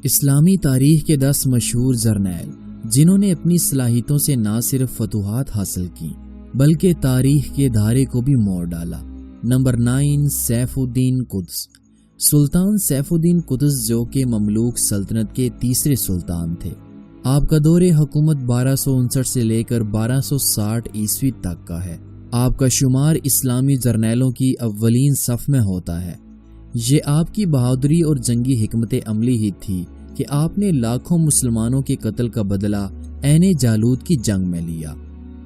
اسلامی تاریخ کے 10 مشہور جرنیل جنہوں نے اپنی صلاحیتوں سے نہ صرف فتوحات حاصل کی بلکہ تاریخ کے دھارے کو بھی موڑ ڈالا۔ نمبر 9، سیف الدین قدس۔ سلطان سیف الدین قدس جو کہ مملوک سلطنت کے تیسرے سلطان تھے۔ آپ کا دور حکومت 1259 سے لے کر 1260 عیسوی تک کا ہے۔ آپ کا شمار اسلامی جرنیلوں کی اولین صف میں ہوتا ہے۔ یہ آپ کی بہادری اور جنگی حکمت عملی ہی تھی کہ آپ نے لاکھوں مسلمانوں کے قتل کا بدلہ عین جالوت کی جنگ میں لیا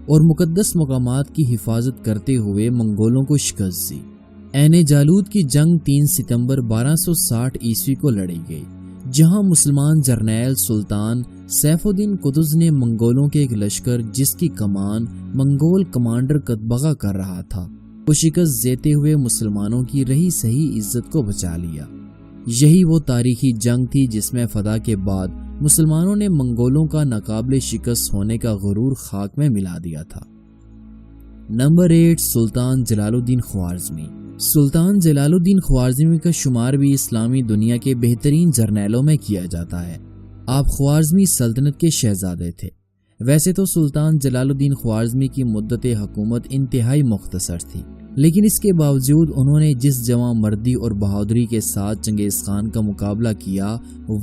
اور مقدس مقامات کی حفاظت کرتے ہوئے منگولوں کو شکست دی۔ عین جالوت کی جنگ 3 ستمبر 1260 عیسوی کو لڑی گئی، جہاں مسلمان جرنیل سلطان سیف الدین قدس نے منگولوں کے ایک لشکر جس کی کمان منگول کمانڈر قطبغہ کر رہا تھا کو شکست دیتے ہوئے مسلمانوں کی رہی صحیح عزت کو بچا لیا۔ یہی وہ تاریخی جنگ تھی جس میں فتح کے بعد مسلمانوں نے منگولوں کا ناقابل شکست ہونے کا غرور خاک میں ملا دیا تھا۔ نمبر 8، سلطان جلال الدین خوارزمی۔ سلطان جلال الدین خوارزمی کا شمار بھی اسلامی دنیا کے بہترین جرنیلوں میں کیا جاتا ہے۔ آپ خوارزمی سلطنت کے شہزادے تھے۔ ویسے تو سلطان جلال الدین خوارزمی کی مدت حکومت انتہائی مختصر تھی، لیکن اس کے باوجود انہوں نے جس جواں مردی اور بہادری کے ساتھ چنگیز خان کا مقابلہ کیا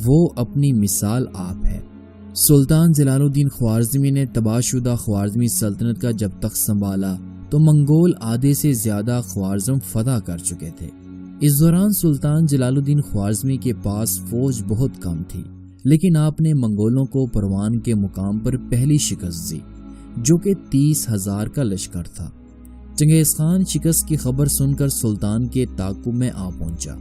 وہ اپنی مثال آپ ہے۔ سلطان جلال الدین خوارزمی نے تباہ شدہ خوارزمی سلطنت کا جب تک سنبھالا تو منگول آدھے سے زیادہ خوارزم فتح کر چکے تھے۔ اس دوران سلطان جلال الدین خوارزمی کے پاس فوج بہت کم تھی، لیکن آپ نے منگولوں کو پروان کے مقام پر پہلی شکست دی جو کہ 30,000 کا لشکر تھا۔ چنگیز خان شکست کی خبر سن کر سلطان کے تعاقب میں آ پہنچا۔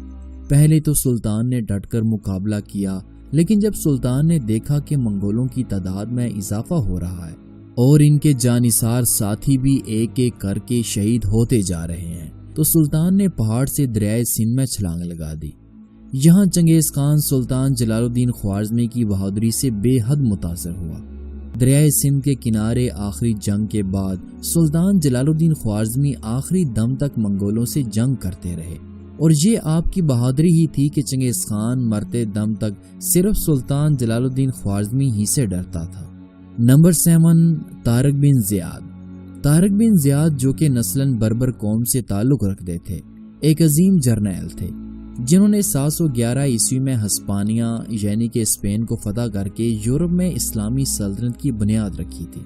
پہلے تو سلطان نے ڈٹ کر مقابلہ کیا، لیکن جب سلطان نے دیکھا کہ منگولوں کی تعداد میں اضافہ ہو رہا ہے اور ان کے جانثار ساتھی بھی ایک ایک کر کے شہید ہوتے جا رہے ہیں تو سلطان نے پہاڑ سے دریائے سندھ میں چھلانگ لگا دی۔ یہاں چنگیز خان سلطان جلال الدین خوارزمی کی بہادری سے بے حد متاثر ہوا۔ دریائے سندھ کے کنارے آخری جنگ کے بعد سلطان جلال الدین خوارزمی آخری دم تک منگولوں سے جنگ کرتے رہے، اور یہ آپ کی بہادری ہی تھی کہ چنگیز خان مرتے دم تک صرف سلطان جلال الدین خوارزمی ہی سے ڈرتا تھا۔ نمبر 7، طارق بن زیاد۔ طارق بن زیاد جو کہ نسلاً بربر قوم سے تعلق رکھتے تھے، ایک عظیم جرنیل تھے جنہوں نے 711 عیسوی میں ہسپانیہ یعنی کہ اسپین کو فتح کر کے یورپ میں اسلامی سلطنت کی بنیاد رکھی تھی۔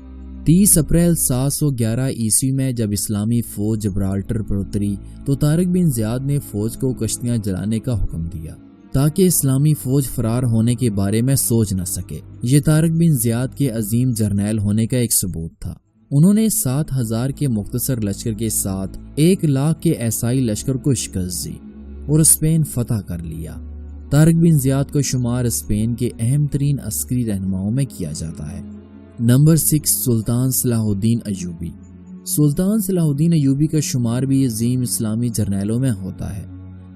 30 اپریل 711 عیسوی میں جب اسلامی فوج جبرالٹر پر اتری تو طارق بن زیاد نے فوج کو کشتیاں جلانے کا حکم دیا تاکہ اسلامی فوج فرار ہونے کے بارے میں سوچ نہ سکے۔ یہ طارق بن زیاد کے عظیم جرنیل ہونے کا ایک ثبوت تھا۔ انہوں نے 7,000 کے مختصر لشکر کے ساتھ 1,00,000 کے عیسائی لشکر کو شکست دی اور اسپین فتح کر لیا۔ طارق بن زیاد کو شمار اسپین کے اہم ترین عسکری رہنماؤں میں کیا جاتا ہے۔ نمبر 6، سلطان صلاح الدین ایوبی۔ سلطان صلاح الدین ایوبی کا شمار بھی عظیم اسلامی جرنیلوں میں ہوتا ہے۔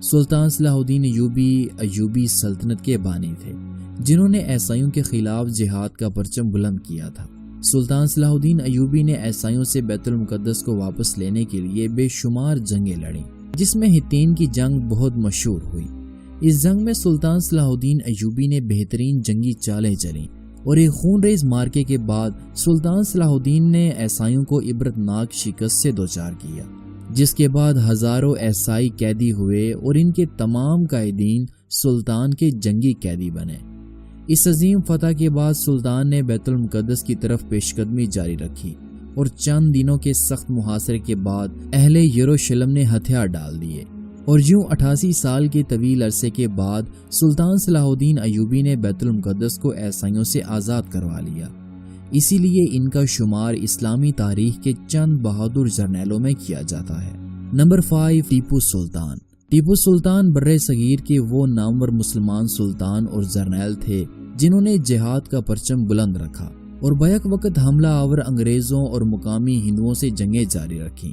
سلطان صلاح الدین ایوبی سلطنت کے بانی تھے جنہوں نے عیسائیوں کے خلاف جہاد کا پرچم بلند کیا تھا۔ سلطان صلاح الدین ایوبی نے عیسائیوں سے بیت المقدس کو واپس لینے کے لیے بے شمار جنگیں لڑیں، جس میں حطین کی جنگ بہت مشہور ہوئی۔ اس جنگ میں سلطان صلاح الدین ایوبی نے بہترین جنگی چالیں چلیں اور ایک خونریز مارکے کے بعد سلطان صلاح الدین نے عیسائیوں کو عبرتناک شکست سے دوچار کیا، جس کے بعد ہزاروں عیسائی قیدی ہوئے اور ان کے تمام قائدین سلطان کے جنگی قیدی بنے۔ اس عظیم فتح کے بعد سلطان نے بیت المقدس کی طرف پیش قدمی جاری رکھی اور چند دنوں کے سخت محاصرے کے بعد اہل یروشلم نے ہتھیار ڈال دیے، اور یوں 88 سال کے طویل عرصے کے بعد سلطان صلاح الدین ایوبی نے بیت المقدس کو عیسائیوں سے آزاد کروا لیا۔ اسی لیے ان کا شمار اسلامی تاریخ کے چند بہادر جرنیلوں میں کیا جاتا ہے۔ نمبر 5، ٹیپو سلطان۔ ٹیپو سلطان برِ صغیر کے وہ نامور مسلمان سلطان اور جرنیل تھے جنہوں نے جہاد کا پرچم بلند رکھا اور بیک وقت حملہ آور انگریزوں اور مقامی ہندوؤں سے جنگیں جاری رکھیں۔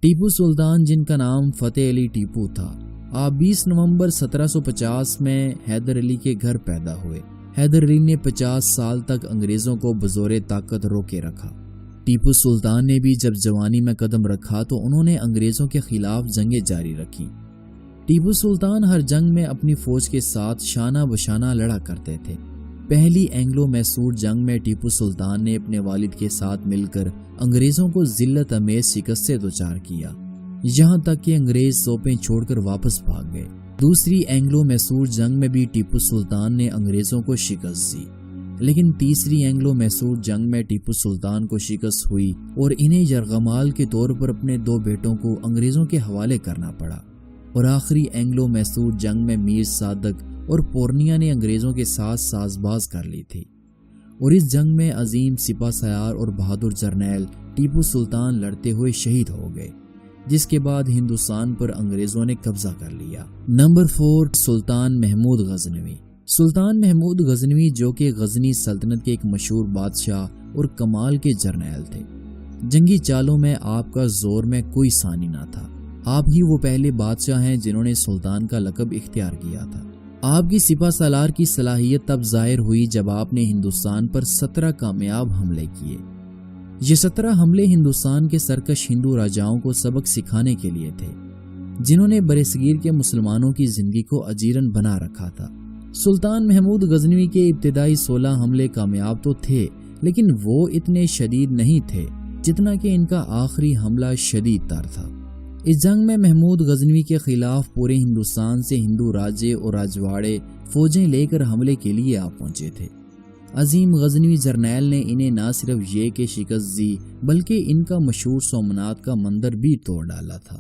ٹیپو سلطان جن کا نام فتح علی ٹیپو تھا، آپ 20 نومبر 1750 میں حیدر علی کے گھر پیدا ہوئے۔ حیدر علی نے 50 سال تک انگریزوں کو بزور طاقت روکے رکھا۔ ٹیپو سلطان نے بھی جب جوانی میں قدم رکھا تو انہوں نے انگریزوں کے خلاف جنگیں جاری رکھی۔ ٹیپو سلطان ہر جنگ میں اپنی فوج کے ساتھ شانہ بشانہ لڑا کرتے تھے۔ پہلی اینگلو میسور جنگ میں ٹیپو سلطان نے اپنے والد کے ساتھ مل کر انگریزوں کو ذلت امیز شکست سے دوچار کیا، یہاں تک کہ انگریز توپیں چھوڑ کر واپس بھاگ گئے۔ دوسری اینگلو میسور جنگ میں بھی ٹیپو سلطان نے انگریزوں کو شکست دی، لیکن تیسری اینگلو میسور جنگ میں ٹیپو سلطان کو شکست ہوئی اور انہیں یرغمال کے طور پر اپنے 2 بیٹوں کو انگریزوں کے حوالے کرنا پڑا۔ اور آخری اینگلو میسور جنگ میں میر صادق اور پورنیا نے انگریزوں کے ساتھ ساز باز کر لی تھی، اور اس جنگ میں عظیم سپہ سالار اور بہادر جرنیل ٹیپو سلطان لڑتے ہوئے شہید ہو گئے، جس کے بعد ہندوستان پر انگریزوں نے قبضہ کر لیا۔ نمبر 4، سلطان محمود غزنوی۔ سلطان محمود غزنوی جو کہ غزنی سلطنت کے ایک مشہور بادشاہ اور کمال کے جرنیل تھے، جنگی چالوں میں آپ کا زور میں کوئی ثانی نہ تھا۔ آپ ہی وہ پہلے بادشاہ ہیں جنہوں نے سلطان کا لقب اختیار کیا تھا۔ آپ کی سپہ سالار کی صلاحیت تب ظاہر ہوئی جب آپ نے ہندوستان پر 17 کامیاب حملے کیے۔ یہ 17 حملے ہندوستان کے سرکش ہندو راجاؤں کو سبق سکھانے کے لیے تھے، جنہوں نے برصغیر کے مسلمانوں کی زندگی کو اجیرن بنا رکھا تھا۔ سلطان محمود غزنوی کے ابتدائی 16 حملے کامیاب تو تھے، لیکن وہ اتنے شدید نہیں تھے جتنا کہ ان کا آخری حملہ شدید تر تھا۔ اس جنگ میں محمود غزنوی کے خلاف پورے ہندوستان سے ہندو راجے اور راجواڑے فوجیں لے کر حملے کے لیے آ پہنچے تھے۔ عظیم غزنوی جرنیل نے انہیں نہ صرف یہ کہ شکست دی بلکہ ان کا مشہور سومنات کا مندر بھی توڑ ڈالا تھا۔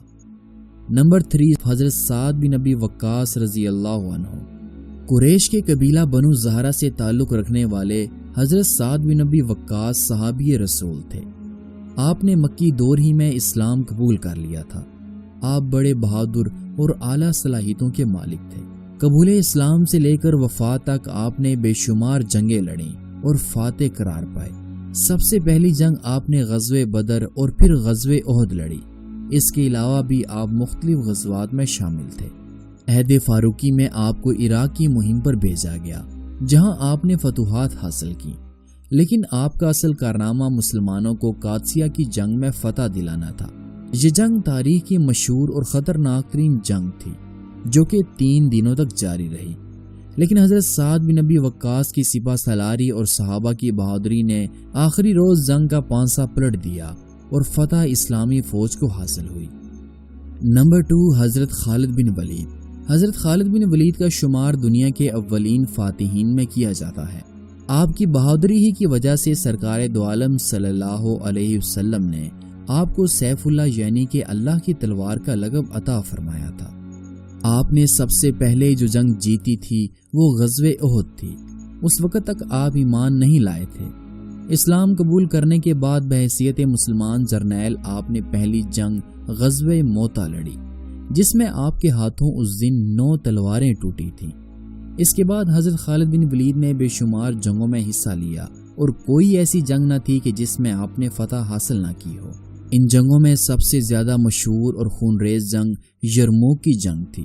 نمبر 3، حضرت سعد بن ابی وقاص رضی اللہ عنہ۔ قریش کے قبیلہ بنو زہرہ سے تعلق رکھنے والے حضرت سعد بن ابی وقاص صحابی رسول تھے۔ آپ نے مکی دور ہی میں اسلام قبول کر لیا تھا۔ آپ بڑے بہادر اور اعلیٰ صلاحیتوں کے مالک تھے۔ قبول اسلام سے لے کر وفات تک آپ نے بے شمار جنگیں لڑیں اور فاتح قرار پائے۔ سب سے پہلی جنگ آپ نے غزوہ بدر اور پھر غزوہ احد لڑی۔ اس کے علاوہ بھی آپ مختلف غزوات میں شامل تھے۔ عہد فاروقی میں آپ کو عراق کی مہم پر بھیجا گیا، جہاں آپ نے فتوحات حاصل کی، لیکن آپ کا اصل کارنامہ مسلمانوں کو قادسیہ کی جنگ میں فتح دلانا تھا۔ یہ جنگ تاریخ کی مشہور اور خطرناک ترین جنگ تھی، جو کہ 3 دنوں تک جاری رہی، لیکن حضرت سعد بن ابی وقاص کی سپہ سالاری اور صحابہ کی بہادری نے آخری روز جنگ کا پانسا پلٹ دیا اور فتح اسلامی فوج کو حاصل ہوئی۔ نمبر 2، حضرت خالد بن ولید۔ حضرت خالد بن ولید کا شمار دنیا کے اولین فاتحین میں کیا جاتا ہے۔ آپ کی بہادری ہی کی وجہ سے سرکار دو عالم صلی اللہ علیہ وسلم نے آپ کو سیف اللہ یعنی کہ اللہ کی تلوار کا لقب عطا فرمایا تھا۔ آپ نے سب سے پہلے جو جنگ جیتی تھی وہ غزوہ احد تھی۔ اس وقت تک آپ ایمان نہیں لائے تھے۔ اسلام قبول کرنے کے بعد بحیثیت مسلمان جرنیل آپ نے پہلی جنگ غزوہ موتا لڑی، جس میں آپ کے ہاتھوں اس دن 9 تلواریں ٹوٹی تھیں۔ اس کے بعد حضرت خالد بن ولید نے بے شمار جنگوں میں حصہ لیا اور کوئی ایسی جنگ نہ تھی کہ جس میں آپ نے فتح حاصل نہ کی ہو۔ ان جنگوں میں سب سے زیادہ مشہور اور خونریز جنگ یرموک کی جنگ تھی۔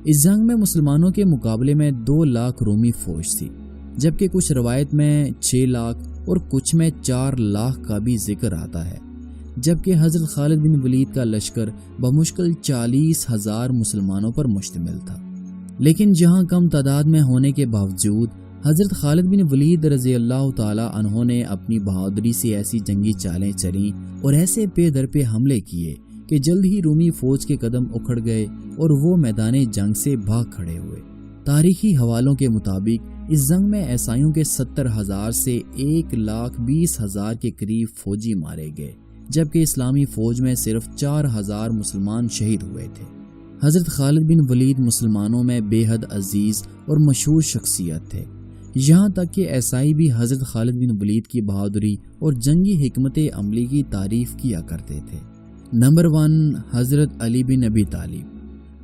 اس جنگ میں مسلمانوں کے مقابلے میں 2 لاکھ رومی فوج تھی، جبکہ کچھ روایت میں 6 لاکھ اور کچھ میں 4 لاکھ کا بھی ذکر آتا ہے، جبکہ حضرت خالد بن ولید کا لشکر بمشکل 40,000 مسلمانوں پر مشتمل تھا۔ لیکن جہاں کم تعداد میں ہونے کے باوجود حضرت خالد بن ولید رضی اللہ تعالی عنہ نے اپنی بہادری سے ایسی جنگی چالیں چلیں اور ایسے پے در پہ حملے کیے کہ جلد ہی رومی فوج کے قدم اکھڑ گئے اور وہ میدان جنگ سے بھاگ کھڑے ہوئے۔ تاریخی حوالوں کے مطابق اس جنگ میں عیسائیوں کے 70,000 سے 1,20,000 کے قریب فوجی مارے گئے، جبکہ اسلامی فوج میں صرف 4,000 مسلمان شہید ہوئے تھے۔ حضرت خالد بن ولید مسلمانوں میں بے حد عزیز اور مشہور شخصیت تھے، یہاں تک کہ عیسائی بھی حضرت خالد بن ولید کی بہادری اور جنگی حکمت عملی کی تعریف کیا کرتے تھے۔ نمبر 1، حضرت علی بن ابی طالب۔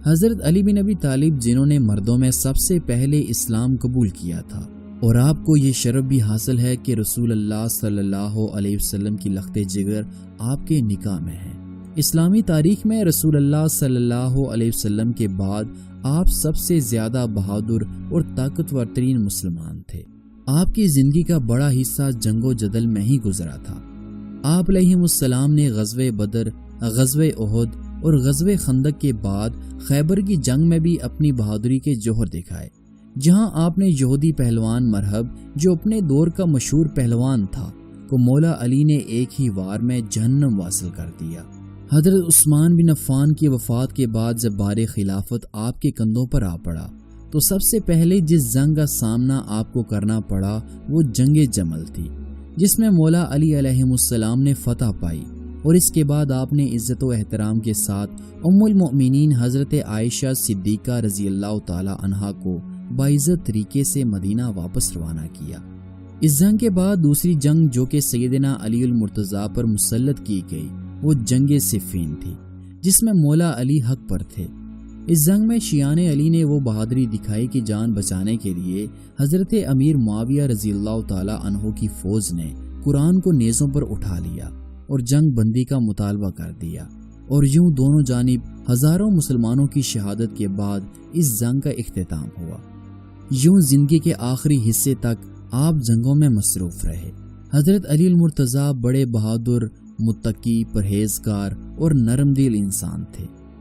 حضرت علی بن ابی طالب جنہوں نے مردوں میں سب سے پہلے اسلام قبول کیا تھا، اور آپ کو یہ شرف بھی حاصل ہے کہ رسول اللہ صلی اللہ علیہ وسلم کی لخت جگر آپ کے نکاح میں ہے۔ اسلامی تاریخ میں رسول اللہ صلی اللہ علیہ وسلم کے بعد آپ سب سے زیادہ بہادر اور طاقتور ترین مسلمان تھے۔ آپ کی زندگی کا بڑا حصہ جنگ و جدل میں ہی گزرا تھا۔ آپ علیہ السلام نے غزوہ بدر، غزوہ احد اور غزوہ خندق کے بعد خیبر کی جنگ میں بھی اپنی بہادری کے جوہر دکھائے، جہاں آپ نے یہودی پہلوان مرہب، جو اپنے دور کا مشہور پہلوان تھا، کو مولا علی نے ایک ہی وار میں جہنم واصل کر دیا۔ حضرت عثمان بن عفان کی وفات کے بعد جب بار خلافت آپ کے کندھوں پر آ پڑا تو سب سے پہلے جس جنگ کا سامنا آپ کو کرنا پڑا وہ جنگ جمل تھی، جس میں مولا علی علیہ السلام نے فتح پائی، اور اس کے بعد آپ نے عزت و احترام کے ساتھ ام المؤمنین حضرت عائشہ صدیقہ رضی اللہ تعالی عنہا کو باعزت طریقے سے مدینہ واپس روانہ کیا۔ اس جنگ کے بعد دوسری جنگ جو کہ سیدنا علی المرتضیٰ پر مسلط کی گئی وہ جنگ صفین تھی، جس میں مولا علی حق پر تھے۔ اس جنگ میں شیعان علی نے وہ بہادری دکھائی کہ جان بچانے کے لیے حضرت امیر معاویہ رضی اللہ تعالی عنہ کی فوج نے قرآن کو نیزوں پر اٹھا لیا اور جنگ بندی کا مطالبہ کر دیا، اور یوں دونوں جانب ہزاروں مسلمانوں کی شہادت کے بعد اس جنگ کا اختتام ہوا۔ یوں زندگی کے آخری حصے تک آپ جنگوں میں مصروف رہے۔ حضرت علی المرتضیٰ بڑے بہادر، متقی، پرہیزگار اور نرم دل انسان تھے۔